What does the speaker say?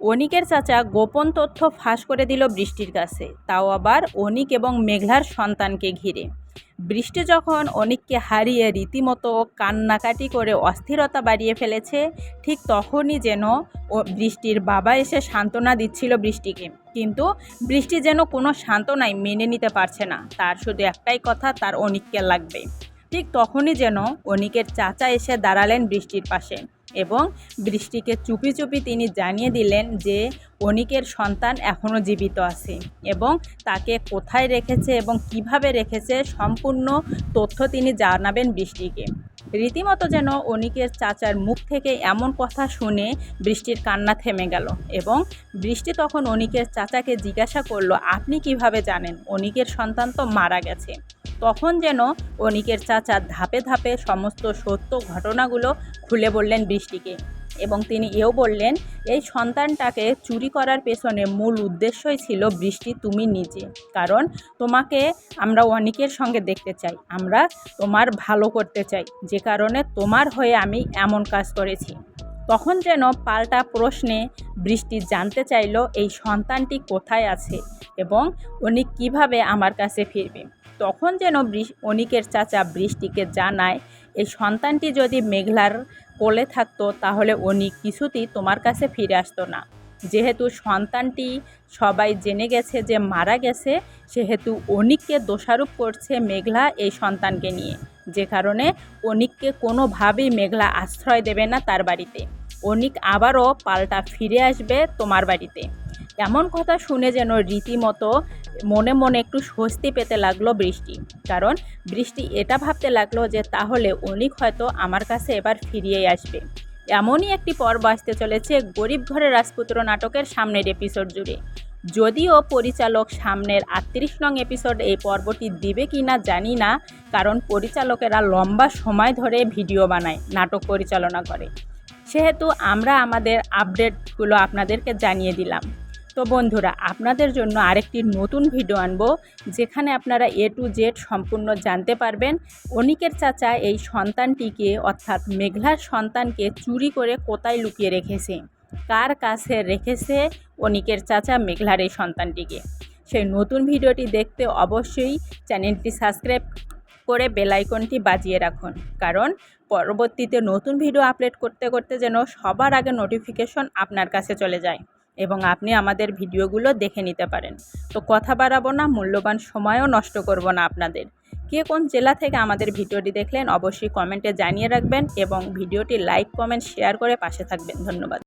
অনিকের চাচা গোপন তথ্য ফাঁস করে দিল বৃষ্টির কাছে, তাও আবার অনিক এবং মেঘলার সন্তানকে ঘিরে। বৃষ্টি যখন অনিককে হারিয়ে রীতিমতো কান্নাকাটি করে অস্থিরতা বাড়িয়ে ফেলেছে, ঠিক তখনই যেন বৃষ্টির বাবা এসে সান্ত্বনা দিচ্ছিল বৃষ্টিকে। কিন্তু বৃষ্টি যেন কোনো সান্ত্বনাই মেনে নিতে পারছে না, তার শুধু একটাই কথা, তার অনিককে লাগবে। ঠিক তখনই যেন অনিকের চাচা এসে দাঁড়ালেন বৃষ্টির পাশে এবং বৃষ্টিকে চুপি চুপি তিনি জানিয়ে দিলেন যে অনিকের সন্তান এখনও জীবিত আছে এবং তাকে কোথায় রেখেছে এবং কিভাবে রেখেছে সম্পূর্ণ তথ্য তিনি জানাবেন বৃষ্টিকে। রীতিমতো যেন অনিকের চাচার মুখ থেকে এমন কথা শুনে বৃষ্টির কান্না থেমে গেল এবং বৃষ্টি তখন অনিকের চাচাকে জিজ্ঞাসা করলো, আপনি কিভাবে জানেন অনিকের সন্তান তো মারা গেছে? তখন যেন অনিকের চাচা ধাপে ধাপে সমস্ত সত্য ঘটনাগুলো খুলে বললেন বৃষ্টিকে এবং তিনি এও বললেন, এই সন্তানটাকে চুরি করার পেছনে মূল উদ্দেশ্যই ছিল বৃষ্টি তুমি নিজে। কারণ তোমাকে আমরা অনিকের সঙ্গে দেখতে চাই, আমরা তোমার ভালো করতে চাই, যে কারণে তোমার হয়ে আমি এমন কাজ করেছি। তখন যেন পাল্টা প্রশ্নে বৃষ্টি জানতে চাইল এই সন্তানটি কোথায় আছে এবং অনিক কিভাবে আমার কাছে ফিরবে। তখন যেন অনিকের চাচা বৃষ্টিকে জানায়, এই সন্তানটি যদি মেঘলার কোলে থাকতো তাহলে অনিক কিছুতেই তোমার কাছে ফিরে আসতো না। যেহেতু সন্তানটি সবাই জেনে গেছে যে মারা গেছে, সেহেতু অনিককে দোষারোপ করছে মেঘলা এই সন্তানকে নিয়ে, যে কারণে অনিককে কোনোভাবেই মেঘলা আশ্রয় দেবে না তার বাড়িতে। অনিক আবারও পাল্টা ফিরে আসবে তোমার বাড়িতে। এমন কথা শুনে যেন রীতিমতো মনে মনে একটু স্বস্তি পেতে লাগলো বৃষ্টি। কারণ বৃষ্টি এটা ভাবতে লাগলো যে তাহলে অনিক হয়তো আমার কাছে এবার ফিরিয়েই আসবে। এমনই একটি পর্ব আসতে চলেছে গরিব ঘরের রাজপুত্র নাটকের সামনের এপিসোড জুড়ে। যদিও পরিচালক সামনের 38 নং এপিসোড এই পর্বটি দিবে কি না জানি না, কারণ পরিচালকেরা লম্বা সময় ধরে ভিডিও বানায়, নাটক পরিচালনা করে, সেহেতু আমরা আমাদের আপডেটগুলো আপনাদেরকে জানিয়ে দিলাম। তো বন্ধুরা, আপনাদের জন্য আরেকটি নতুন ভিডিও আনবো, যেখানে আপনারা A to Z সম্পূর্ণ জানতে পারবেন অনিকের চাচা এই সন্তানটিকে অর্থাৎ মেঘলার সন্তানকে চুরি করে কোথায় লুকিয়ে রেখেছে, কার কাছে রেখেছে অনিকের চাচা মেঘলার এই সন্তানটিকে। সেই নতুন ভিডিওটি দেখতে অবশ্যই চ্যানেলটি সাবস্ক্রাইব করে বেল আইকনটি বাজিয়ে রাখুন, কারণ পরবর্তীতে নতুন ভিডিও আপলোড করতে করতে যেন সবার আগে নোটিফিকেশন আপনার কাছে চলে যায় এবং আপনি আমাদের ভিডিওগুলো দেখে নিতে পারেন। তো কথা বাড়াবো না, মূল্যবান সময়ও নষ্ট করব না আপনাদের। কে কোন জেলা থেকে আমাদের ভিডিওটি দেখলেন অবশ্যই কমেন্টে জানিয়ে রাখবেন এবং ভিডিওটি লাইক, কমেন্ট, শেয়ার করে পাশে থাকবেন। ধন্যবাদ।